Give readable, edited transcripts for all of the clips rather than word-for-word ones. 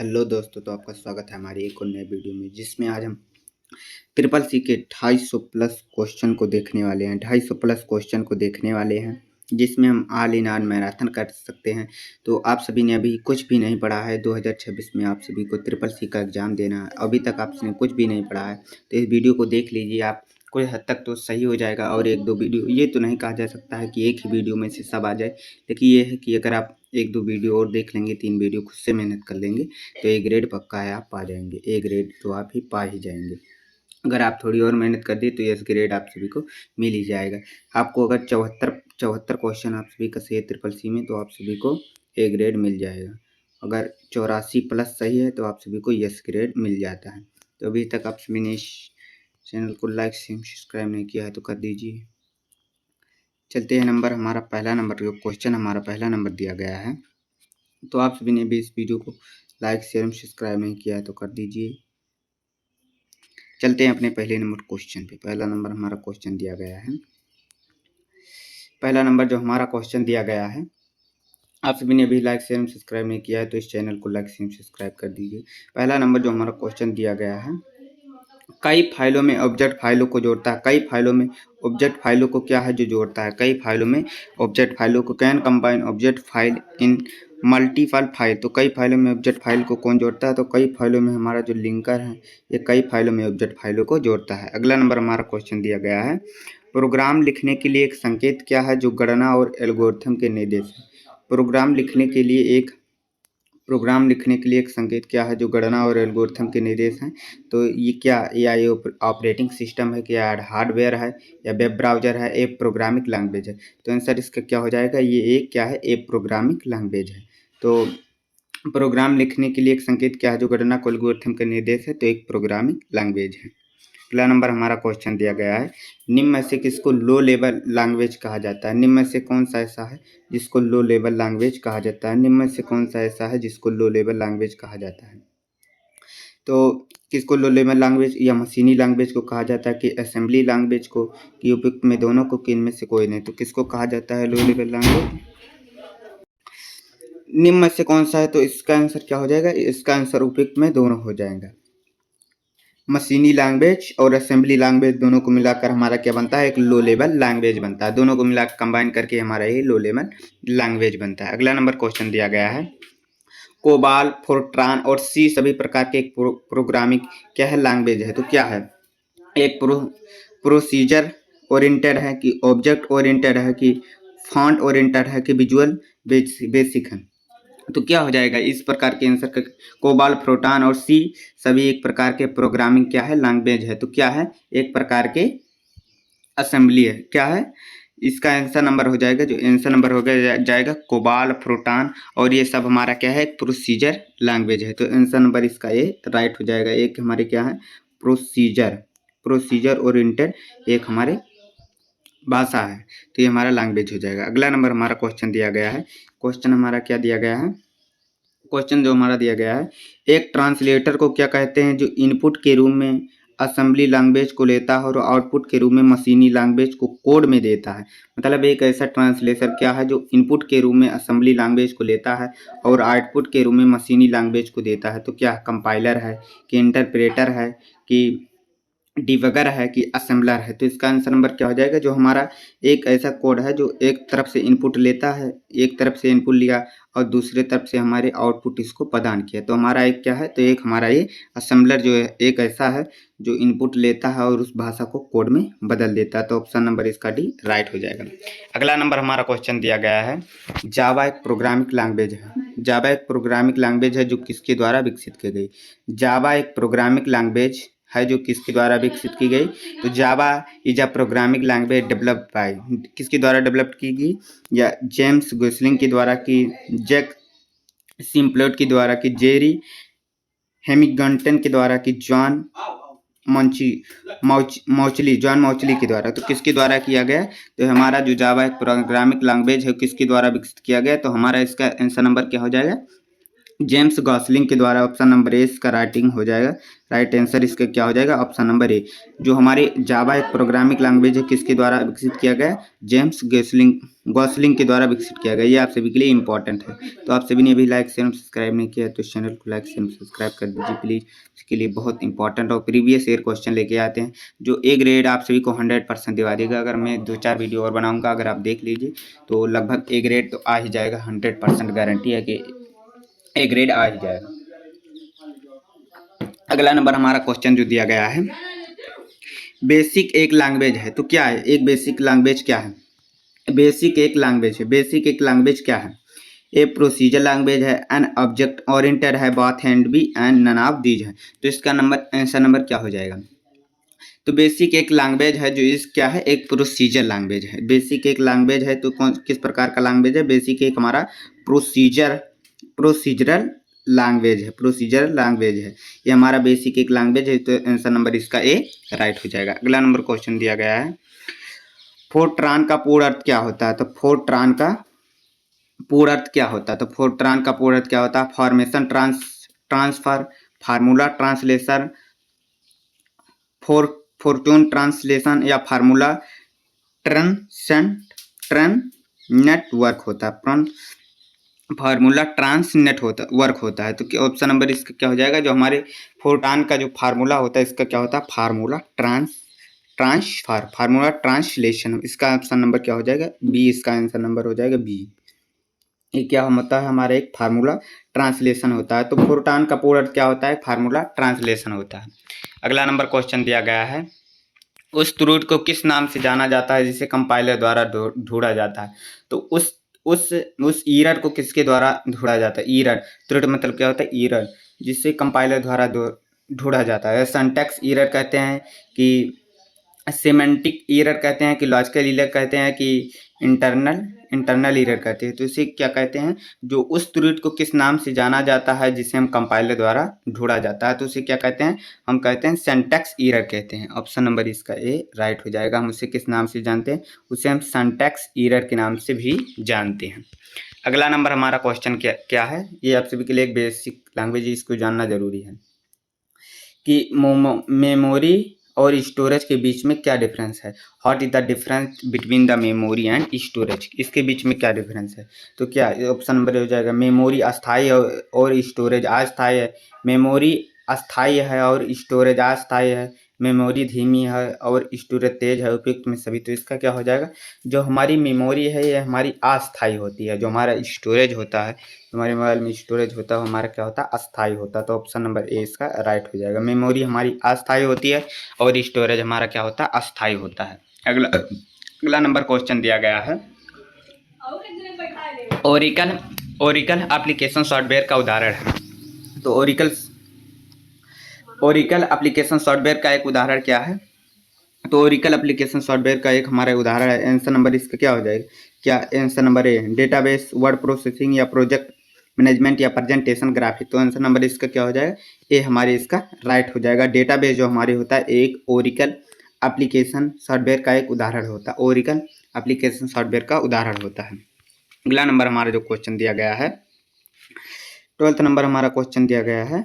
Hello दोस्तों, तो आपका स्वागत है हमारी एक और नए वीडियो में, जिसमें आज हम ट्रिपल सी के 250 प्लस क्वेश्चन को देखने वाले हैं। 250 प्लस क्वेश्चन को देखने वाले हैं जिसमें हम ऑल इन ऑल मैराथन कर सकते हैं। तो आप सभी ने अभी कुछ भी नहीं पढ़ा है। 2026 में आप सभी को ट्रिपल सी का एग्ज़ाम देना है। अभी तक आपने कुछ भी नहीं पढ़ा है तो इस वीडियो को देख लीजिए, आप कुछ हद तक तो सही हो जाएगा। और एक दो वीडियो, ये तो नहीं कहा जा सकता है कि एक ही वीडियो में से सब आ जाए, लेकिन ये है कि अगर आप एक दो वीडियो और देख लेंगे, 3 वीडियो खुद से मेहनत कर लेंगे तो ए ग्रेड पक्का है, आप पा जाएंगे। ए ग्रेड तो आप ही पा ही जाएंगे। अगर आप थोड़ी और मेहनत कर दी तो एस ग्रेड आप सभी को मिल ही जाएगा। आपको अगर चौहत्तर क्वेश्चन आप सभी का सही है ट्रिपल सी में, तो आप सभी को ए ग्रेड मिल जाएगा। अगर 84 प्लस सही है तो आप सभी को यस ग्रेड मिल जाता है। तो अभी तक आप सभी ने इस चैनल को लाइक सब्सक्राइब नहीं किया है तो कर दीजिए। चलते हैं नंबर हमारा पहला नंबर, जो क्वेश्चन हमारा पहला नंबर दिया गया है, तो आप सभी ने भी इस वीडियो को लाइक शेयर सब्सक्राइब नहीं किया है तो कर दीजिए। चलते हैं अपने पहले नंबर क्वेश्चन पे। पहला नंबर हमारा क्वेश्चन दिया गया है। पहला नंबर जो हमारा क्वेश्चन दिया गया है, आप सभी ने अभी लाइक शेयर सब्सक्राइब नहीं किया है तो इस चैनल को लाइक शेयर सब्सक्राइब कर दीजिए। पहला नंबर जो हमारा क्वेश्चन दिया गया है, कई फाइलों में ऑब्जेक्ट फाइलों को जोड़ता है। कई फाइलों में ऑब्जेक्ट फाइलों को क्या है जो जोड़ता है? कई फाइलों में ऑब्जेक्ट फाइलों को can combine object file in multiple file. तो कई फाइलों में ऑब्जेक्ट फाइल को कौन जोड़ता है? तो कई फाइलों में हमारा जो लिंकर है ये कई फाइलों में ऑब्जेक्ट फाइलों को जोड़ता है। अगला नंबर हमारा क्वेश्चन दिया गया है, प्रोग्राम लिखने के लिए एक संकेत क्या है जो गणना और एल्गोरिथम के निर्देश है? प्रोग्राम लिखने के लिए एक संकेत क्या है जो गणना और एल्गोरिथम के निर्देश हैं? तो ये क्या ये ऑपरेटिंग सिस्टम है, क्या हार्डवेयर है, या वेब ब्राउज़र है, एक प्रोग्रामिंग लैंग्वेज है? तो आंसर इसका क्या हो जाएगा? ये एक क्या है? एक प्रोग्रामिंग लैंग्वेज है। तो प्रोग्राम लिखने के लिए एक संकेत क्या है जो गणना को एल्गोरिथम के निर्देश है? तो एक प्रोग्रामिंग लैंग्वेज है। अगला नंबर हमारा क्वेश्चन दिया गया है, निम्न में से किसको लो लेवल लैंग्वेज कहा जाता है? निम्न में से कौन सा ऐसा है जिसको लो लेवल लैंग्वेज कहा जाता है? निम्न में से कौन सा ऐसा है जिसको लो लेवल लैंग्वेज कहा जाता है? तो किसको लो लेवल लैंग्वेज या मशीनी लैंग्वेज को कहा जाता है, कि असेंबली लैंग्वेज को, कि उपयुक्त में दोनों को, कि इनमें से कोई नहीं? तो किसको कहा जाता है लो लेवल लैंग्वेज? निम्न में से कौन सा है? तो इसका आंसर क्या हो जाएगा? इसका आंसर उपयुक्त में दोनों हो जाएगा। मशीनी लैंग्वेज और असेंबली लैंग्वेज दोनों को मिलाकर हमारा क्या बनता है? एक लो लेवल लैंग्वेज बनता है। दोनों को मिलाकर कंबाइन करके हमारा ये लो लेवल लैंग्वेज बनता है। अगला नंबर क्वेश्चन दिया गया है, कोबाल, फोर्ट्रान और सी सभी प्रकार के एक प्रोग्रामिंग क्या है? लैंग्वेज है। तो क्या है? एक प्रोसीजर ओरिएंटेड है, कि ऑब्जेक्ट ओरिएंटेड है, कि फॉन्ट ओरिएंटेड है, कि विजुअल बेसिक है? तो क्या हो जाएगा इस प्रकार के आंसर का? कोबाल, फोर्ट्रान और सी सभी एक प्रकार के प्रोग्रामिंग क्या है? लैंग्वेज है। तो क्या है? एक प्रकार के असेंबली है। क्या है? इसका आंसर नंबर हो जाएगा, जो आंसर नंबर हो जाएगा कोबाल, फोर्ट्रान और ये सब हमारा क्या है? प्रोसीजर लैंग्वेज है। तो आंसर नंबर इसका ये राइट हो जाएगा। एक हमारे क्या है? प्रोसीजर ओरिएंटेड एक हमारे भाषा है, तो ये हमारा लैंग्वेज हो जाएगा। अगला नंबर हमारा क्वेश्चन दिया गया है। क्वेश्चन हमारा क्या दिया गया है? क्वेश्चन जो हमारा दिया गया है, एक ट्रांसलेटर को क्या कहते हैं जो इनपुट के रूप में असेंबली लैंग्वेज को लेता है और आउटपुट के रूप में मशीनी लैंग्वेज को कोड में देता है? मतलब एक ऐसा ट्रांसलेटर क्या है जो इनपुट के रूप में असेंबली लैंग्वेज को लेता है और आउटपुट के रूप में मशीनी लैंग्वेज को देता है? तो क्या कंपाइलर है, कि इंटरप्रेटर है, कि डिबगर है, कि असेंबलर है? तो इसका आंसर नंबर क्या हो जाएगा? जो हमारा एक ऐसा कोड है जो एक तरफ से इनपुट लेता है, एक तरफ से इनपुट लिया और दूसरे तरफ से हमारे आउटपुट इसको प्रदान किया, तो हमारा एक क्या है? तो एक हमारा ये असेंबलर जो है एक ऐसा है जो इनपुट लेता है और उस भाषा को कोड में बदल देता है। तो ऑप्शन नंबर इसका डी राइट हो जाएगा। अगला नंबर हमारा क्वेश्चन दिया गया है, जावा एक प्रोग्रामिंग लैंग्वेज है। जावा एक प्रोग्रामिंग लैंग्वेज है जो किसके द्वारा विकसित की गई? जावा एक प्रोग्रामिंग लैंग्वेज है जो किसके द्वारा विकसित की गई? तो Java is a programming language developed by, किसके द्वारा डेवलप की गई? या जेम्स गोसलिंग के द्वारा, की जैक सिम्प्लोट के द्वारा, की जेरी हेमिगंटन के द्वारा, की जॉन मौचली के द्वारा? तो किसके द्वारा किया गया? तो हमारा जो जावा एक प्रोग्रामिंग लैंग्वेज है किसके द्वारा विकसित किया गया? तो हमारा इसका आंसर नंबर क्या हो जाएगा? जेम्स गॉसलिंग के द्वारा। ऑप्शन नंबर ए इसका राइटिंग हो जाएगा, राइट आंसर इसका क्या हो जाएगा, ऑप्शन नंबर ए। जो हमारे जावा एक प्रोग्रामिंग लैंग्वेज है, किसके द्वारा विकसित किया गया, जेम्स गॉसलिंग के द्वारा विकसित किया गया। ये आप सभी के लिए इंपॉर्टेंट है। तो आप सभी ने अभी लाइक शेयर सब्सक्राइब नहीं किया तो इस चैनल को लाइक शेयर सब्सक्राइब कर दीजिए प्लीज। इसके लिए बहुत इंपॉर्टेंट और प्रीवियस ईयर क्वेश्चन लेके आते हैं जो ए ग्रेड आप सभी को 100% दिवा देगा। अगर मैं 2-4 वीडियो और बनाऊंगा, अगर आप देख लीजिए तो लगभग ए ग्रेड तो आ ही जाएगा, 100% गारंटी है कि ए ग्रेड आ ही जाएगा। अगला नंबर हमारा क्वेश्चन जो दिया गया है, बेसिक एक लैंग्वेज है तो क्या है, एक बेसिक लैंग्वेज क्या है, बेसिक एक लैंग्वेज है, बेसिक एक लैंग्वेज क्या है, ए प्रोसीजर लैंग्वेज है, एन ऑब्जेक्ट ओरिएंटेड है, both and B and none of these है। तो इसका नंबर आंसर नंबर क्या हो जाएगा। तो बेसिक एक लैंग्वेज है जो इस क्या है, एक प्रोसीजर लैंग्वेज है। बेसिक एक लैंग्वेज है तो कौन किस प्रकार का लैंग्वेज है, बेसिक एक हमारा प्रोसीजरल लैंग्वेज है, प्रोसीजर लैंग्वेज है। ये हमारा बेसिक एक लैंग्वेज है, तो आंसर नंबर इसका ए राइट हो जाएगा। अगला नंबर क्वेश्चन दिया गया है, फोरट्रान का पूर्ण अर्थ क्या होता है। तो फोरट्रान का पूर्ण अर्थ क्या होता है, तो फोरट्रान का पूर्ण अर्थ क्या होता है, formation transfer, formula translation, Fortune translation या फार्मूला ट्रन नेटवर्क होता है, फार्मूला ट्रांसनेट होता वर्क होता है। तो ऑप्शन नंबर इसका क्या हो जाएगा, जो हमारे फोरट्रान का जो फार्मूला होता है इसका क्या होता है, फार्मूला ट्रांसफर, फार्मूला ट्रांसलेशन। इसका ऑप्शन नंबर क्या हो जाएगा, बी। इसका आंसर नंबर हो जाएगा बी। ये क्या होता है, हमारा एक फार्मूला ट्रांसलेशन होता है। तो फोरट्रान का पूर्ण अर्थ क्या होता है, फार्मूला ट्रांसलेशन होता है। अगला नंबर क्वेश्चन दिया गया है, उस त्रुटि को किस नाम से जाना जाता है जिसे कंपाइलर द्वारा ढूंढा जाता है। तो उस ईरर को किसके द्वारा ढूंढा जाता है, ईरर, त्रुटि मतलब क्या होता है, ईरर, जिसे कंपाइलर द्वारा ढूंढा जाता है। सिंटैक्स ईरर कहते हैं कि सेमेंटिक ईरर कहते हैं कि लॉजिकल ईरर कहते हैं कि इंटरनल ईरर कहते हैं। तो इसे क्या कहते हैं, जो उस त्रुटि को किस नाम से जाना जाता है जिसे हम कंपाइलर द्वारा ढूंढा जाता है, तो उसे क्या कहते हैं, हम कहते हैं सिंटैक्स ईरर कहते हैं। ऑप्शन नंबर इसका ए राइट हो जाएगा। हम उसे किस नाम से जानते हैं, उसे हम सिंटैक्स ईरर के नाम से भी जानते हैं। अगला नंबर हमारा क्वेश्चन क्या है, ये आप सभी के लिए एक बेसिक लैंग्वेज है, इसको जानना जरूरी है कि मेमोरी और स्टोरेज के बीच में क्या डिफरेंस है। What is the difference between the memory and storage, इसके बीच में क्या डिफरेंस है। तो क्या ऑप्शन नंबर हो जाएगा, मेमोरी अस्थायी और स्टोरेज अस्थायी है। मेमोरी अस्थायी है और स्टोरेज अस्थायी है। मेमोरी धीमी है और स्टोरेज तेज है, उपयुक्त में सभी। तो इसका क्या हो जाएगा, जो हमारी मेमोरी है ये हमारी अस्थायी होती है, जो हमारा स्टोरेज होता है, हमारे मोबाइल में स्टोरेज होता है, हमारा क्या होता है, अस्थायी होता है। तो ऑप्शन नंबर ए इसका राइट हो जाएगा। मेमोरी हमारी अस्थायी होती है और स्टोरेज हमारा क्या होता है, अस्थायी होता है। अगला नंबर क्वेश्चन दिया गया है, ओरिकल एप्लीकेशन सॉफ्टवेयर का उदाहरण है। तो ओरिकल एप्लीकेशन सॉफ्टवेयर का एक उदाहरण क्या है, तो ओरिकल एप्लीकेशन सॉफ्टवेयर का एक हमारा उदाहरण है। आंसर नंबर इसका क्या हो जाएगा, क्या answer number A database, word processing या प्रोजेक्ट मैनेजमेंट या प्रेजेंटेशन ग्राफिक। तो आंसर नंबर इसका क्या हो जाएगा, ए हमारे इसका राइट हो जाएगा। डेटाबेस जो हमारे होता है एक ओरिकल एप्लीकेशन सॉफ्टवेयर का एक उदाहरण होता है, ओरिकल एप्लीकेशन सॉफ्टवेयर का उदाहरण होता है। अगला नंबर हमारा जो क्वेश्चन दिया गया है, 12th नंबर हमारा क्वेश्चन दिया गया है,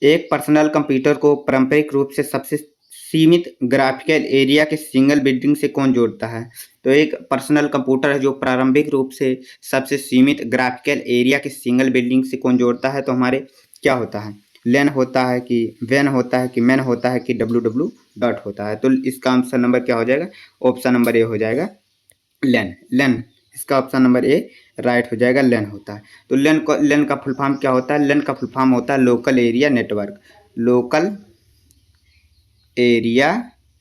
एक पर्सनल कंप्यूटर को पारंपरिक रूप से सबसे सीमित ग्राफिकल एरिया के सिंगल बिल्डिंग से कौन जोड़ता है। तो एक पर्सनल कंप्यूटर है जो प्रारंभिक रूप से सबसे सीमित ग्राफिकल एरिया के सिंगल बिल्डिंग से कौन जोड़ता है। तो हमारे क्या होता है, लेन होता है कि वैन होता है कि मैन होता है कि www डॉट होता है। तो इसका आंसर नंबर क्या हो जाएगा, ऑप्शन नंबर ए हो जाएगा लेन। इसका ऑप्शन नंबर ए राइट हो जाएगा, लेन होता है। तो लेन का फुल फॉर्म क्या होता है, लेन का फुल फॉर्म होता है local area network, local area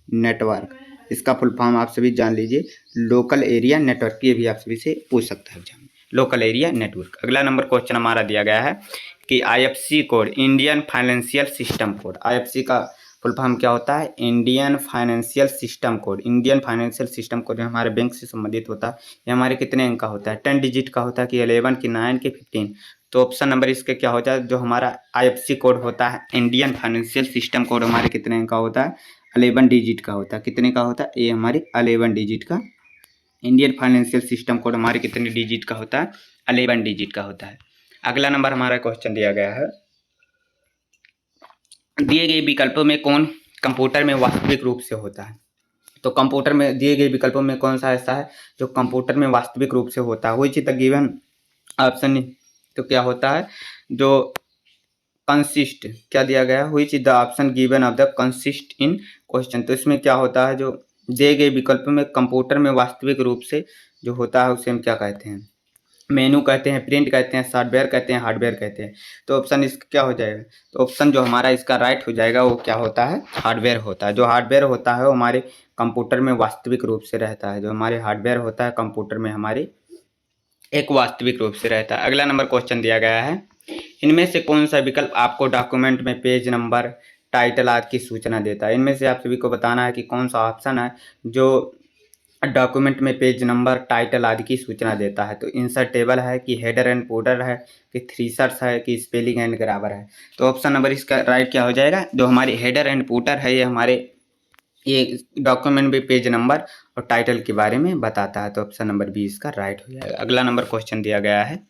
network. इसका फुल फॉर्म आप सभी जान लीजिए, लोकल एरिया नेटवर्क। ये भी आप सभी से पूछ सकता है एग्जाम में, लोकल एरिया नेटवर्क। अगला नंबर क्वेश्चन हमारा दिया गया है कि IFC code, Indian financial system code, IFC का फुल फॉर्म क्या होता है, Indian financial system code. Indian financial system code हमारे बैंक से संबंधित होता है। ये हमारे कितने अंक का होता है, 10 डिजिट का होता है कि 11 कि 9 कि 15। तो ऑप्शन नंबर इसका क्या होता है, जो हमारा IFC कोड होता है इंडियन फाइनेंशियल सिस्टम कोड, हमारे कितने अंक का होता है, 11 डिजिट का होता है। कितने का होता है, ये हमारे 11 डिजिट का इंडियन फाइनेंशियल सिस्टम कोड हमारे कितने डिजिट का होता है, 11 डिजिट का होता है। अगला नंबर हमारा क्वेश्चन दिया गया है, दिए गए विकल्पों में कौन कंप्यूटर में वास्तविक रूप से होता है। तो कंप्यूटर में दिए गए विकल्पों में कौन सा ऐसा है जो कंप्यूटर में वास्तविक रूप से होता है। Which is the given option, तो क्या होता है जो कंसिस्ट, क्या दिया गया है, which is the option given of the consist in question. तो इसमें क्या होता है जो दिए गए विकल्पों में कंप्यूटर में वास्तविक रूप से जो होता है उसे हम क्या कहते हैं, मेनू कहते हैं, प्रिंट कहते हैं, सॉफ्टवेयर कहते हैं, हार्डवेयर कहते हैं। तो ऑप्शन इसका क्या हो जाएगा, तो ऑप्शन जो हमारा इसका राइट हो जाएगा वो क्या होता है, हार्डवेयर होता है। जो हार्डवेयर होता है वो हमारे कंप्यूटर में वास्तविक रूप से रहता है। जो हमारे हार्डवेयर होता है कंप्यूटर में हमारे एक वास्तविक रूप से रहता है। अगला नंबर क्वेश्चन दिया गया है, इनमें से कौन सा विकल्प आपको डॉक्यूमेंट में पेज नंबर, टाइटल आदि की सूचना देता है। इनमें से आप सभी को बताना है कि कौन सा ऑप्शन है जो डॉक्यूमेंट में पेज नंबर, टाइटल आदि की सूचना देता है। तो इंसर्ट टेबल है कि हेडर एंड फूटर है कि थ्रीसर्स है कि स्पेलिंग एंड ग्रामर है। तो ऑप्शन नंबर इसका राइट क्या हो जाएगा, जो हमारी हेडर एंड फूटर है ये हमारे ये डॉक्यूमेंट में पेज नंबर और टाइटल के बारे में बताता है। तो ऑप्शन नंबर बी इसका राइट हो जाएगा। अगला नंबर क्वेश्चन दिया गया है,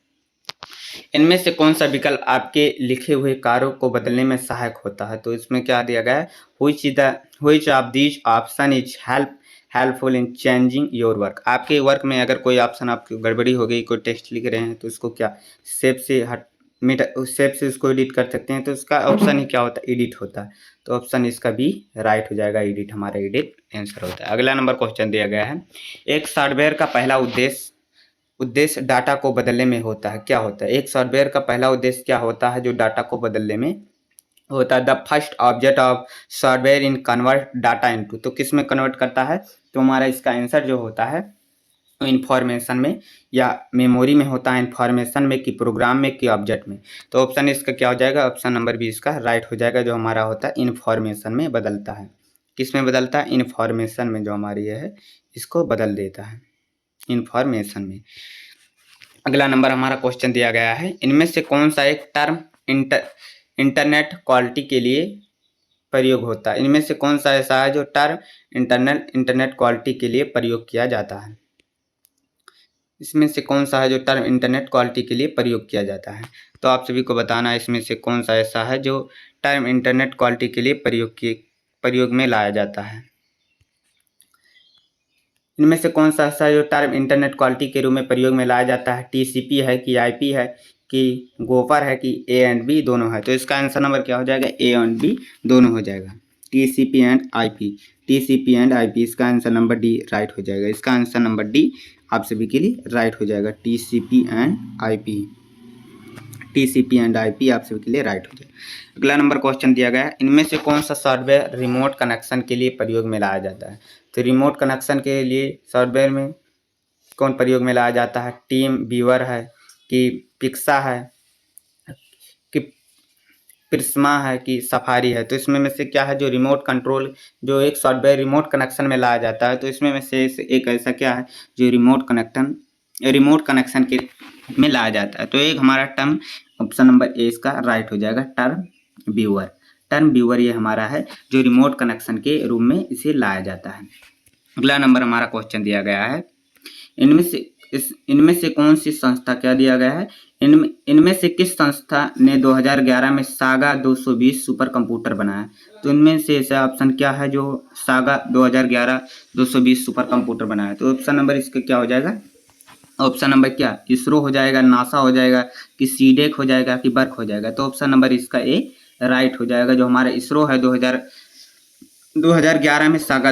इनमें से कौन सा विकल्प आपके लिखे हुए कार्यों को बदलने में सहायक होता है। तो इसमें क्या दिया गया है, which of these option is helpful in changing your work. आपके वर्क में अगर कोई ऑप्शन आपकी गड़बड़ी हो गई, कोई टेक्स्ट लिख रहे हैं तो उसको क्या सेव से उसको एडिट कर सकते हैं। तो उसका ऑप्शन ही क्या होता है, एडिट होता है। तो ऑप्शन इसका बी राइट हो जाएगा, एडिट हमारा एडिट आंसर होता है। अगला नंबर क्वेश्चन दिया गया है, एक सॉफ्टवेयर का पहला उद्देश्य डाटा को बदलने में होता है, क्या होता है। एक सॉफ्टवेयर का पहला उद्देश्य क्या होता है जो डाटा को बदलने में होता है। The first object of software in convert data into, तो किस में कन्वर्ट करता है, तो हमारा इसका आंसर जो होता है इंफॉर्मेशन में या मेमोरी में होता है, इंफॉर्मेशन में कि प्रोग्राम में कि ऑब्जेक्ट में। तो ऑप्शन इसका क्या हो जाएगा, ऑप्शन नंबर बी इसका राइट हो जाएगा, जो हमारा होता है इंफॉर्मेशन में बदलता है। किस में बदलता है, इंफॉर्मेशन में, जो हमारी ये है इसको बदल देता है इंफॉर्मेशन में। अगला नंबर हमारा क्वेश्चन दिया गया है, इनमें से कौन सा एक टर्म इंटरनेट क्वालिटी के लिए प्रयोग होता है। इनमें से कौन सा ऐसा है जो टर्म इंटरनेट क्वालिटी के लिए प्रयोग किया जाता है। इसमें से कौन सा है जो टर्म इंटरनेट क्वालिटी के लिए प्रयोग किया जाता है। तो आप सभी को बताना है इसमें से कौन सा ऐसा है जो टर्म इंटरनेट क्वालिटी के लिए प्रयोग में लाया जाता है। इनमें से कौन सा ऐसा है जो टर्म इंटरनेट क्वालिटी के रूप में प्रयोग में लाया जाता है। टीसीपी है कि आईपी है कि गोफर है कि ए एंड बी दोनों है। तो इसका आंसर नंबर क्या हो जाएगा, ए एंड बी दोनों हो जाएगा, TCP and IP, TCP and IP. इसका आंसर नंबर डी राइट हो जाएगा। इसका आंसर नंबर डी आप सभी के लिए राइट हो जाएगा, TCP and IP, TCP and IP आप सभी के लिए राइट हो जाएगा। अगला नंबर क्वेश्चन दिया गया है, इनमें से कौन सा सॉफ्टवेयर रिमोट कनेक्शन के लिए प्रयोग में लाया जाता है। तो रिमोट कनेक्शन के लिए सॉफ्टवेयर में कौन प्रयोग में लाया जाता है, टीम व्यूअर है कि पिक्सा है कि प्रिस्मा है कि सफारी है। तो इसमें में से क्या है जो रिमोट कंट्रोल, जो एक सॉफ्टवेयर रिमोट कनेक्शन में लाया जाता है। तो इसमें में से एक ऐसा क्या है जो रिमोट कनेक्शन के में लाया जाता है। तो एक हमारा टर्म ऑप्शन नंबर ए इसका राइट हो जाएगा, टर्म व्यूअर ये हमारा है जो रिमोट कनेक्शन के रूप में इसे लाया जाता है। अगला नंबर हमारा क्वेश्चन दिया गया है, इनमें से कौन सी संस्था, क्या दिया गया है, इनमें से किस संस्था ने 2011 में सागा 220 सुपर कंप्यूटर बनाया। तो इनमें से ऐसा ऑप्शन क्या है जो सागा 2011 220 सुपर कंप्यूटर बनाया। तो ऑप्शन नंबर इसका क्या हो जाएगा, ऑप्शन नंबर क्या, इसरो हो जाएगा, नासा हो जाएगा कि सीडेक हो जाएगा कि बर्क हो जाएगा। तो ऑप्शन नंबर इसका ए राइट हो जाएगा, जो हमारा इसरो है 2011 में सागा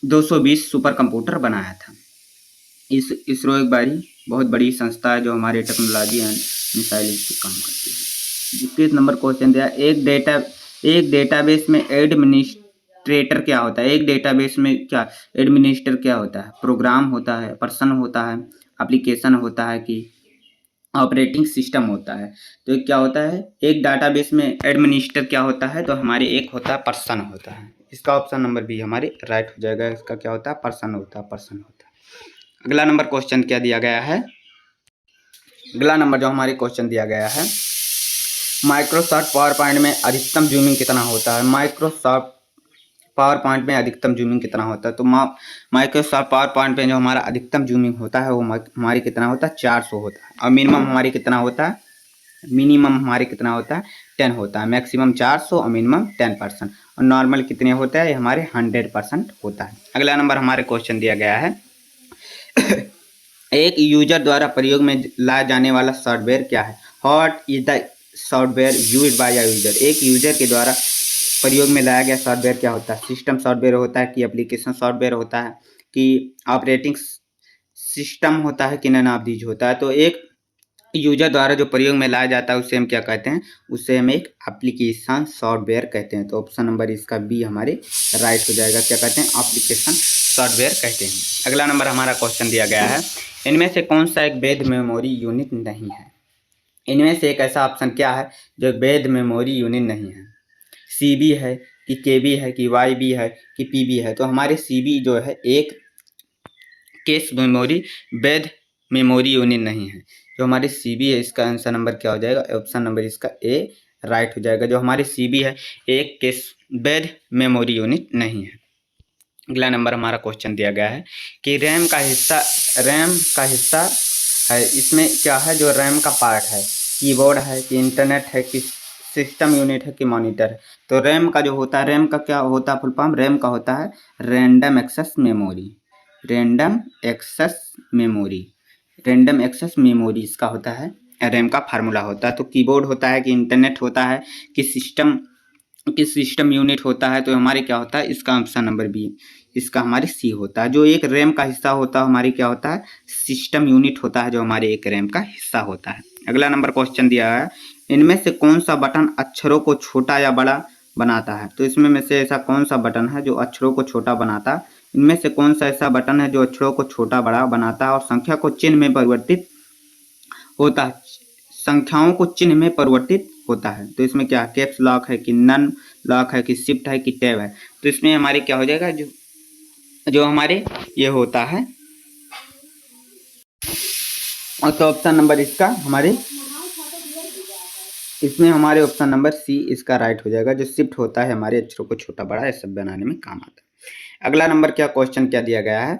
220 सुपर कंप्यूटर बनाया था। इसरो एक बहुत बड़ी संस्था है जो हमारे टेक्नोलॉजी एंड मिसाइल पे काम करती है। 21 नंबर क्वेश्चन दिया, एक डेटाबेस में एडमिनिस्ट्रेटर क्या होता है। एक डेटाबेस में क्या एडमिनिस्ट्रेटर क्या होता है, प्रोग्राम होता है, पर्सन होता है, एप्लीकेशन होता है कि ऑपरेटिंग सिस्टम होता है। तो क्या होता है, एक डाटाबेस में एडमिनिस्ट्रेटर क्या होता है, तो हमारे एक होता है पर्सन होता है। इसका ऑप्शन नंबर बी हमारे राइट हो जाएगा। इसका क्या होता है, पर्सन होता है। अगला नंबर क्वेश्चन क्या दिया गया है, अगला नंबर जो हमारे क्वेश्चन दिया गया है, माइक्रोसॉफ्ट पावर पॉइंट में अधिकतम जूमिंग कितना होता है। माइक्रोसॉफ्ट पावर पॉइंट में अधिकतम जूमिंग कितना होता है। तो माइक्रोसॉफ्ट पावर पॉइंट में जो हमारा अधिकतम जूमिंग होता है वो हमारी कितना होता है, 400 होता है। और मिनिमम हमारी कितना होता है, मिनिमम हमारे कितना होता है 10 होता है, मैक्सिमम 400 और मिनिमम 10%, और नॉर्मल कितने होते हैं, ये हमारे 100% होता है। अगला नंबर हमारे क्वेश्चन दिया गया है एक यूजर द्वारा प्रयोग में लाया जाने वाला सॉफ्टवेयर क्या है? What is the software used by a user? एक यूजर के द्वारा प्रयोग में लाया गया सॉफ्टवेयर क्या होता है? सिस्टम सॉफ्टवेयर होता है कि एप्लीकेशन सॉफ्टवेयर होता है कि ऑपरेटिंग सिस्टम होता है कि नन ऑफ दीज होता है? तो एक यूजर द्वारा जो प्रयोग में लाया जाता है उसे हम क्या कहते हैं? उसे हम एक एप्लीकेशन सॉफ्टवेयर कहते हैं। तो ऑप्शन नंबर इसका बी हमारे राइट हो जाएगा। क्या कहते हैं? एप्लीकेशन सॉफ्टवेयर कहते हैं। अगला नंबर हमारा क्वेश्चन दिया गया है इनमें से कौन सा एक वैध मेमोरी यूनिट नहीं है? इनमें से एक ऐसा ऑप्शन क्या है जो वैध मेमोरी यूनिट नहीं है? सीबी है कि केबी है कि वाईबी है कि पीबी है? तो हमारे सीबी जो है एक केस मेमोरी वैध मेमोरी यूनिट नहीं है। जो हमारी सीबी है इसका आंसर नंबर क्या हो जाएगा? ऑप्शन नंबर इसका ए राइट हो जाएगा। जो हमारी सीबी है एक केस वैध मेमोरी यूनिट नहीं है। अगला नंबर हमारा क्वेश्चन दिया गया है कि रैम का हिस्सा है, इसमें क्या है? जो रैम का पार्ट है कीबोर्ड है कि इंटरनेट है कि सिस्टम यूनिट है कि मॉनिटर है? तो रैम का जो होता है, रैम का क्या होता है फुल फॉर्म? रैम का होता है random access memory. Random access memory, random access memory इसका होता है, रैम का फार्मूला होता है। तो कीबोर्ड होता है कि इंटरनेट होता है कि सिस्टम यूनिट होता है? तो हमारे क्या होता है? इसका ऑप्शन नंबर बी, इसका हमारे सी होता है। जो एक रैम का हिस्सा होता है हमारी क्या होता है? सिस्टम यूनिट होता है जो हमारे एक रैम का हिस्सा होता है। अगला नंबर क्वेश्चन दिया है इनमें से कौन सा बटन अक्षरों को छोटा या बड़ा बनाता है? तो इसमें में से ऐसा कौन सा बटन है जो अक्षरों को छोटा बनाता है? इनमें से कौन सा ऐसा बटन है जो अक्षरों को छोटा बड़ा बनाता है और संख्या को चिन्ह में परिवर्तित होता है? संख्याओं को चिन्ह में परिवर्तित होता है। तो इसमें क्या कैप्स लॉक है कि नन लॉक है कि शिफ्ट है कि टैब है? तो इसमें हमारे क्या हो जाएगा? जो हमारे ये होता है, और तो ऑप्शन नंबर इसका हमारे इसमें हमारे ऑप्शन नंबर सी इसका राइट हो जाएगा। जो शिफ्ट होता है हमारे अक्षरों को छोटा बड़ा ये सब बनाने में काम आता है। अगला नंबर क्या क्वेश्चन क्या दिया गया है?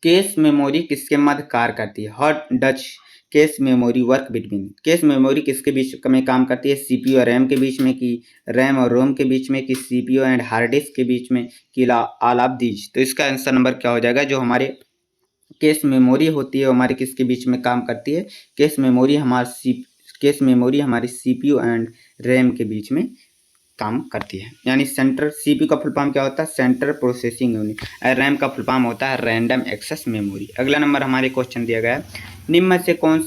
केस मेमोरी किसके मध्य कार्य करती है? Hot Dutch case memory work between? Case memory किसके बीच में काम करती है? सीपीयू और रैम के बीच में कि रैम और रोम के बीच में कि सीपीयू एंड हार्ड डिस्क के बीच में कि ऑल ऑफ दीज? तो इसका आंसर नंबर क्या हो जाएगा? जो हमारे केस मेमोरी होती है हमारे किसके बीच में काम करती है? केस मेमोरी हमारी सीपीयू एंड रैम के बीच में काम करती है। यानी सेंटर, सीपीयू का फुल फॉर्म क्या होता है? Central processing unit. रैम का फुल फॉर्म होता है रैंडम एक्सेस मेमोरी। अगला नंबर हमारे क्वेश्चन दिया गया है निम्न में से कौन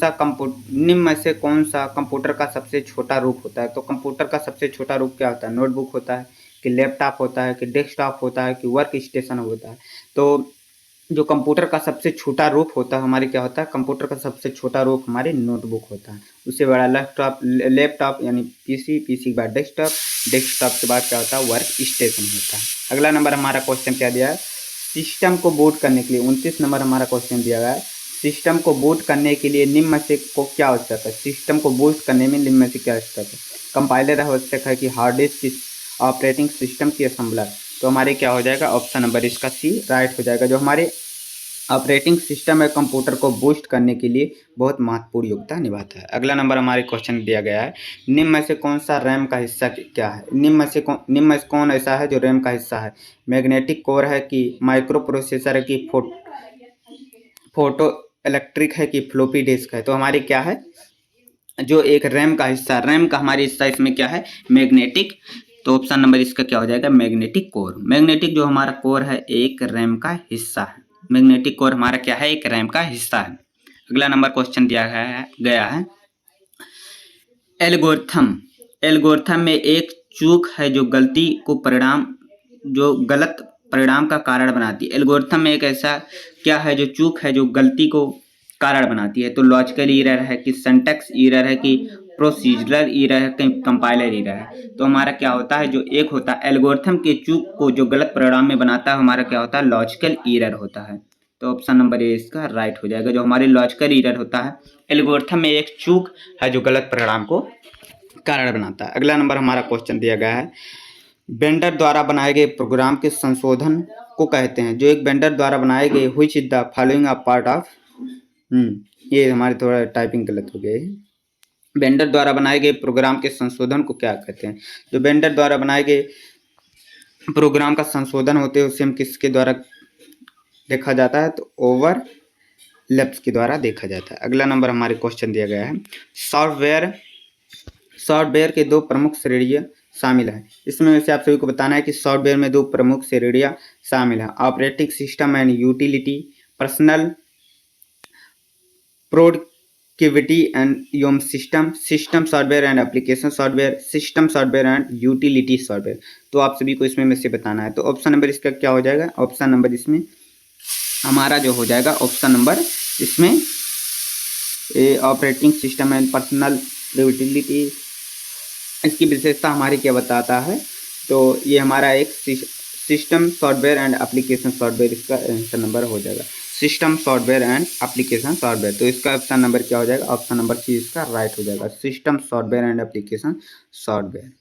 सा कंप्यूटर का सबसे छोटा रूप होता है? तो कंप्यूटर का सबसे छोटा रूप क्या होता है? नोटबुक होता है कि लैपटॉप होता है कि डेस्कटॉप होता है कि वर्क स्टेशन होता है? तो जो कंप्यूटर का सबसे छोटा रूप होता है हमारे क्या होता है? कंप्यूटर का सबसे छोटा रूप हमारे नोटबुक होता है। उससे बड़ा लैपटॉप यानी पीसी के बाद डेस्कटॉप के बाद क्या होता है? वर्क स्टेशन होता है। अगला नंबर हमारा क्वेश्चन क्या दिया है? सिस्टम को बूट करने के लिए 29 नंबर हमारा क्वेश्चन दिया गया है। सिस्टम को बूट करने के लिए निम्न में से को क्या आवश्यक है? सिस्टम को बूट करने में निम्न में से क्या आवश्यक है? कंपाइलर आवश्यक है कि हार्ड डिस्क, ऑपरेटिंग सिस्टम की असेंबलर? तो हमारे क्या हो जाएगा? ऑप्शन नंबर इसका सी राइट हो जाएगा। जो हमारे ऑपरेटिंग सिस्टम है कंप्यूटर को बूस्ट करने के लिए बहुत महत्वपूर्ण योगदान निभाता है। अगला नंबर हमारे क्वेश्चन दिया गया है निम्न में से कौन सा रैम का हिस्सा क्या है? निम्न में से कौन ऐसा है जो रैम का हिस्सा है? मैग्नेटिक कोर है कि माइक्रो प्रोसेसर है कि फोटो इलेक्ट्रिक है कि फ्लॉपी डिस्क है? तो हमारे क्या है? जो एक रैम का हिस्सा, रैम का हमारे हिस्सा इसमें क्या है? मैग्नेटिक। तो ऑप्शन नंबर इसका क्या हो जाएगा? Magnetic core. मैग्नेटिक जो हमारा कोर है एक रैम का हिस्सा है। मैग्नेटिक कोर हमारा क्या है? एक रैम का हिस्सा है। अगला नंबर क्वेश्चन दिया गया है एल्गोरिथम में एक चूक है जो गलत परिणाम का कारण बनाती है। एल्गोरिथम में एक ऐसा क्या है जो चूक है जो गलती को कारण बनाती है? तो लॉजिकल एरर है कि सिंटैक्स एरर है कि प्रोसीजरल एरर है कि कंपाइलर एरर है? तो हमारा क्या होता है? जो एक होता है एल्गोरिथम के चूक को जो गलत परिणाम में बनाता है हमारा क्या होता है? लॉजिकल एरर होता है। तो ऑप्शन नंबर ए इसका राइट हो जाएगा। जो हमारे लॉजिकल एरर होता है एल्गोरिथम में एक चूक है जो गलत परिणाम को कारण बनाता है। अगला नंबर हमारा क्वेश्चन दिया गया है वेंडर द्वारा बनाए गए प्रोग्राम के संशोधन को कहते हैं? जो एक वेंडर द्वारा बनाए गए which is the following a part of ये हमारे थोड़ा टाइपिंग गलत हो गई है। वेंडर द्वारा बनाए गए प्रोग्राम के संशोधन को क्या कहते हैं? जो वेंडर द्वारा बनाए गए प्रोग्राम का संशोधन होते हैं उसे हम किसके द्वारा देखा जाता है? तो ओवरलैप्स के द्वारा देखा जाता है। अगला नंबर हमारे क्वेश्चन दिया गया है, सॉफ्टवेयर के दो प्रमुख श्रेणियां शामिल है। इसमें वैसे आप सभी को बताना है कि सॉफ्टवेयर में दो प्रमुख श्रेणियां शामिल है, operating system and utility, personal productivity and home system software and application software, system software and utility software. तो आप सभी को इसमें में से बताना है। तो ऑप्शन नंबर इसका क्या हो जाएगा? ऑप्शन नंबर इसमें हमारा जो हो जाएगा, ऑप्शन नंबर इसमें operating system and personal utility, इसकी विशेषता हमारी क्या बताता है? तो ये हमारा एक system software and application software, इसका आंसर नंबर हो जाएगा system software and application software. तो इसका ऑप्शन नंबर क्या हो जाएगा? ऑप्शन नंबर सी इसका राइट हो जाएगा, system software and application software.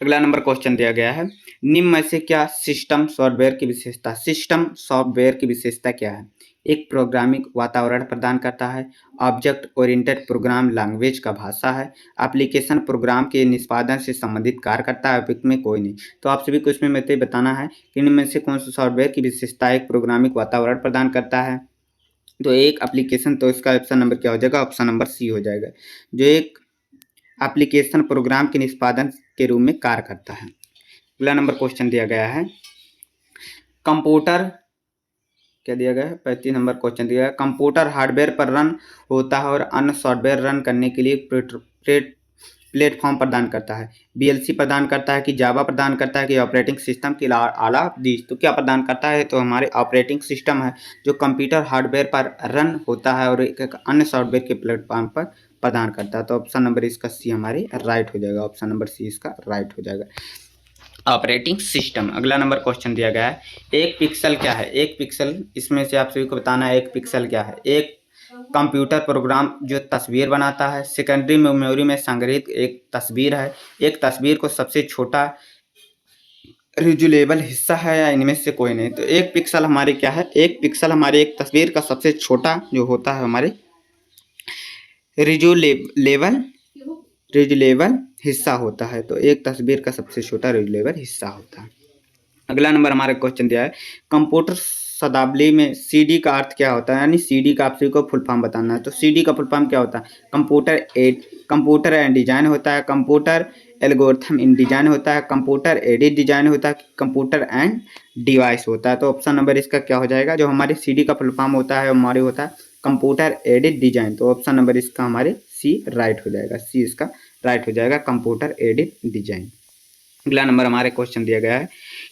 अगला नंबर क्वेश्चन दिया गया है, निम्न में से क्या सिस्टम सॉफ्टवेयर की विशेषता? सिस्टम सॉफ्टवेयर की विशेषता क्या है? एक प्रोग्रामिंग वातावरण प्रदान करता है, ऑब्जेक्ट ओरिएंटेड प्रोग्राम लैंग्वेज का भाषा है, एप्लीकेशन प्रोग्राम के निष्पादन से संबंधित कार्य करता है, उपयुक्त में कोई नहीं। तो आप सभी को इसमें मुझे बताना है कि इनमें से कौन सा सॉफ्टवेयर की विशेषता एक प्रोग्रामिंग वातावरण प्रदान करता है। तो एक एप्लीकेशन, तो इसका ऑप्शन नंबर क्या हो जाएगा? ऑप्शन नंबर सी हो जाएगा, जो एक एप्लीकेशन प्रोग्राम के निष्पादन के रूप में कार्य करता है। अगला नंबर क्वेश्चन दिया गया है, कंप्यूटर क्या दिया गया है? 35 नंबर क्वेश्चन दिया है, कंप्यूटर हार्डवेयर पर रन होता है और अन्य सॉफ्टवेयर रन करने के लिए प्लेटफॉर्म प्रदान करता है। बीएलसी प्रदान करता है कि जावा प्रदान करता है कि ऑपरेटिंग सिस्टम के अलावा दीज? तो क्या प्रदान करता है? तो हमारे ऑपरेटिंग सिस्टम है जो कंप्यूटर हार्डवेयर पर रन होता है और एक अन्य सॉफ्टवेयर के प्लेटफॉर्म पर प्रदान करता है। तो ऑप्शन नंबर इसका सी हमारे राइट हो जाएगा, ऑप्शन नंबर सी इसका राइट हो जाएगा, ऑपरेटिंग सिस्टम। अगला नंबर क्वेश्चन दिया गया है, एक पिक्सल क्या है? एक पिक्सल, इसमें से आप सभी को बताना है एक पिक्सल क्या है। एक कंप्यूटर प्रोग्राम जो तस्वीर बनाता है, सेकेंडरी मेमोरी में संग्रहित एक तस्वीर है, एक तस्वीर को सबसे छोटा रिजोल्यूबल हिस्सा है या इनमें से कोई नहीं? तो एक पिक्सल हमारे क्या है? एक पिक्सल हमारे एक तस्वीर का सबसे छोटा जो होता है हमारे रिजोल्यूबल हिस्सा होता है। तो एक तस्वीर का सबसे छोटा रिजोल्यूबल हिस्सा होता है। अगला नंबर हमारा क्वेश्चन दिया है, कंप्यूटर शब्दावली में सीडी का अर्थ क्या होता है? यानी सीडी का आप सभी को फुल फॉर्म बताना है। तो सीडी का फुल फॉर्म क्या होता है? कंप्यूटर एंड डिजाइन होता है, कंप्यूटर एल्गोरिथम इन डिजाइन होता है, कंप्यूटर एडिट डिजाइन होता है, कंप्यूटर एंड डिवाइस होता है। तो ऑप्शन नंबर इसका क्या हो जाएगा? जो हमारे सीडी का फुल फॉर्म होता है हमारे होता है कंप्यूटर एडिट डिजाइन। तो ऑप्शन नंबर इसका हमारे सी राइट हो जाएगा, सी इसका राइट हो जाएगा, कंप्यूटर एडिट डिजाइन। अगला नंबर हमारे क्वेश्चन दिया गया है,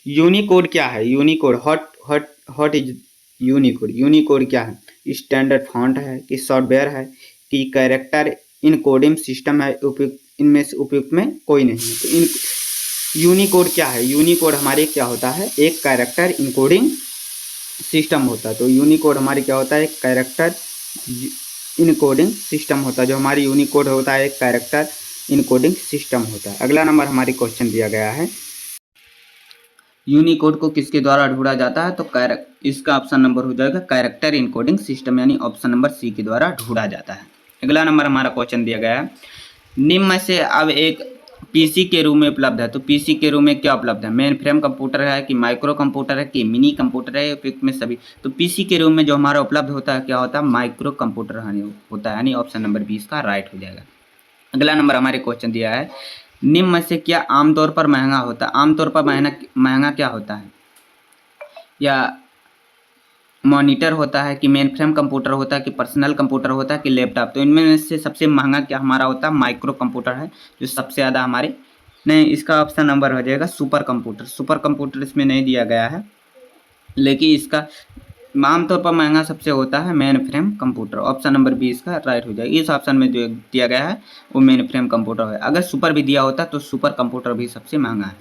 यूनिकोड क्या है? Unicode, what is Unicode? Unicode क्या है? स्टैंडर्ड फॉन्ट है कि सॉफ्टवेयर है कि कैरेक्टर इनकोडिंग सिस्टम है, उपयुक्त इनमें से उपयुक्त में कोई नहीं है। तो इन यूनिकोड क्या है? यूनिकोड हमारे क्या होता है? एक कैरेक्टर इनकोडिंग सिस्टम होता है। तो यूनिकोड हमारे क्या होता है? एक कैरेक्टर इनकोडिंग सिस्टम होता है। जो हमारी यूनिकोड होता है एक कैरेक्टर इनकोडिंग सिस्टम होता है। अगला नंबर हमारे क्वेश्चन दिया गया है, यूनिकोड को किसके द्वारा ढूंढा जाता है? तो इसका ऑप्शन नंबर हो जाएगा कैरेक्टर इनकोडिंग सिस्टम, यानी ऑप्शन नंबर सी के द्वारा ढूंढा जाता है। अगला नंबर हमारा क्वेश्चन दिया गया है, निम्न में से अब एक पीसी के रूप में उपलब्ध है। तो पीसी के रूप में क्या उपलब्ध है? मेन फ्रेम कंप्यूटर है कि माइक्रो कंप्यूटर है कि मिनी कंप्यूटर है, उपयुक्त में सभी। तो पीसी के रूप में जो हमारा उपलब्ध होता है क्या होता है? माइक्रो कंप्यूटर होता है, यानी ऑप्शन नंबर 20 का राइट हो जाएगा। अगला नंबर हमारे क्वेश्चन दिया है, निम्न में से क्या आमतौर पर महंगा होता है? आमतौर पर महंगा क्या होता है? या मॉनिटर होता है कि मेन फ्रेम कंप्यूटर होता है कि पर्सनल कंप्यूटर होता है कि लैपटॉप? तो इनमें से सबसे महंगा क्या हमारा होता है? माइक्रो कंप्यूटर है जो सबसे ज़्यादा हमारे नहीं, इसका ऑप्शन नंबर हो जाएगा सुपर कंप्यूटर। सुपर कंप्यूटर इसमें नहीं दिया गया है, लेकिन इसका आमतौर पर महंगा सबसे होता है main frame computer. Option number 20 का राइट हो जाएगा। इस ऑप्शन में जो दिया गया है वो मेन फ्रेम कंप्यूटर है। अगर सुपर भी दिया होता तो सुपर कंप्यूटर भी सबसे महंगा है।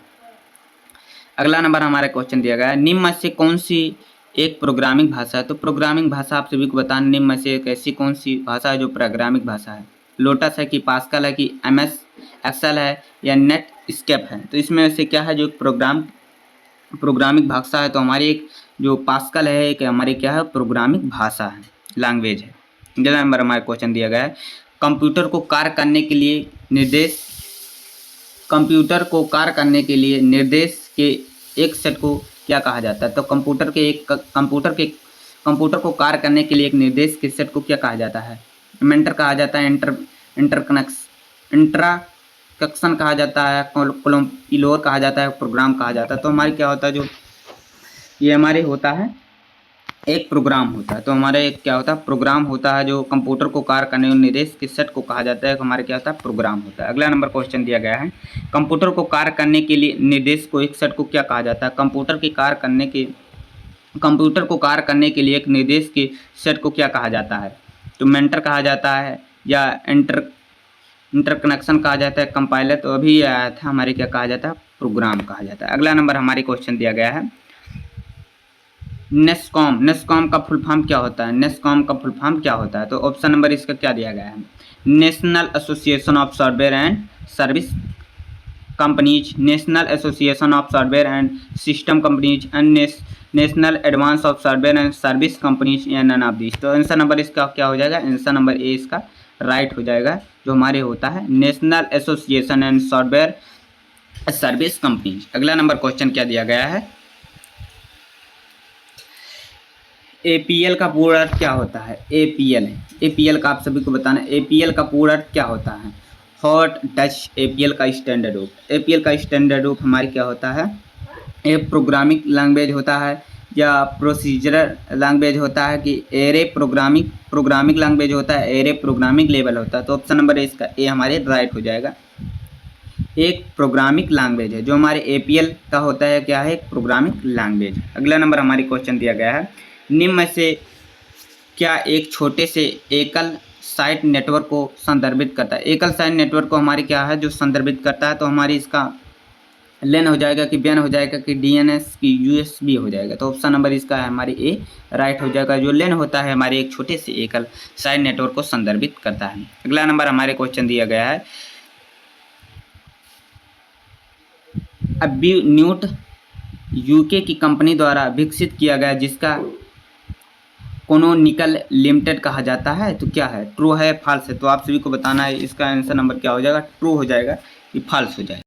अगला नंबर हमारा क्वेश्चन दिया गया है, निम्न में से कौन सी एक प्रोग्रामिंग भाषा है? तो प्रोग्रामिंग भाषा आप सभी को बताना, निम्न में से एक ऐसी कौन सी भाषा है जो प्रोग्रामिंग भाषा है? लोटस है कि पास्कल है कि MS एक्सेल है या नेट स्केप है? तो इसमें से क्या है जो प्रोग्रामिंग भाषा है? तो हमारी एक जो पास्कल है एक हमारी क्या है? प्रोग्रामिंग भाषा है, लैंग्वेज है। अगला नंबर हमारा क्वेश्चन दिया गया है, कंप्यूटर को कार्य करने के लिए निर्देश के एक सेट को क्या कहा जाता है? तो कंप्यूटर को कार्य करने के लिए एक निर्देश के सेट को क्या कहा जाता है? इवेंटर कहा जाता है, इंट्रकशन कहा जाता है, कंपाइलर कहा जाता है, प्रोग्राम कहा जाता है। तो हमारे क्या होता है, जो ये हमारे होता है एक प्रोग्राम होता है। तो हमारे एक क्या होता है, प्रोग्राम होता है, जो कंप्यूटर को कार्य करने और निर्देश के सेट को कहा जाता है, हमारे क्या होता है, प्रोग्राम होता है। अगला नंबर क्वेश्चन दिया गया है, कंप्यूटर को कार्य करने के लिए निर्देश को एक सेट को क्या कहा जाता है? कंप्यूटर को कार्य करने के लिए एक निर्देश के सेट को क्या कहा जाता है? तो मेंटर कहा जाता है, या इंटरकनेक्शन कहा जाता है, कंपाइलर, तो अभी आया था हमारे क्या कहा जाता है, प्रोग्राम कहा जाता है। अगला नंबर हमारे क्वेश्चन दिया गया है, नेस्कॉम का फुल फॉर्म क्या होता है? तो ऑप्शन नंबर इसका क्या दिया गया है? National association of software and service companies, national association of software and system companies, and national advance of software and service companies, या नन ऑफ दिस। तो आंसर नंबर इसका क्या हो जाएगा? आंसर नंबर ए इसका राइट हो जाएगा, जो हमारे होता है national association and software service companies. अगला नंबर क्वेश्चन क्या दिया गया है, एपीएल का पूरा अर्थ क्या होता है? एपीएल का आप सभी को बताना है, एपीएल का पूरा अर्थ क्या होता है? हॉट टच एपीएल का स्टैंडर्ड रूप हमारी क्या होता है? एक प्रोग्रामिंग लैंग्वेज होता है, या प्रोसीजरल लैंग्वेज होता है, कि एरे प्रोग्रामिंग लैंग्वेज होता है, एरे प्रोग्रामिंग लेवल होता है। तो ऑप्शन नंबर इसका ए हमारे राइट हो जाएगा, एक प्रोग्रामिंग लैंग्वेज है, जो हमारे एपीएल का होता है क्या है? एक प्रोग्रामिंग लैंग्वेज। अगला नंबर हमारी क्वेश्चन दिया गया है, निम्न में से क्या एक छोटे से एकल साइट नेटवर्क को संदर्भित करता है? एकल साइट नेटवर्क को हमारी क्या है, जो संदर्भित करता है? तो हमारी इसका लेन हो जाएगा, कि बैन हो जाएगा, कि डीएनएस की यूएसबी हो जाएगा। तो ऑप्शन नंबर इसका है हमारी ए राइट हो जाएगा, जो लेन होता है हमारे एक छोटे से एकल साइट नेटवर्क को संदर्भित करता है। अगला नंबर हमारे क्वेश्चन दिया गया है, न्यूट यूके की कंपनी द्वारा विकसित किया गया, जिसका कोनोनिकल लिमिटेड कहा जाता है, तो क्या है? ट्रू है, फॉल्स है? तो आप सभी को बताना है, इसका आंसर नंबर क्या हो जाएगा? ट्रू हो जाएगा, कि फॉल्स हो जाएगा।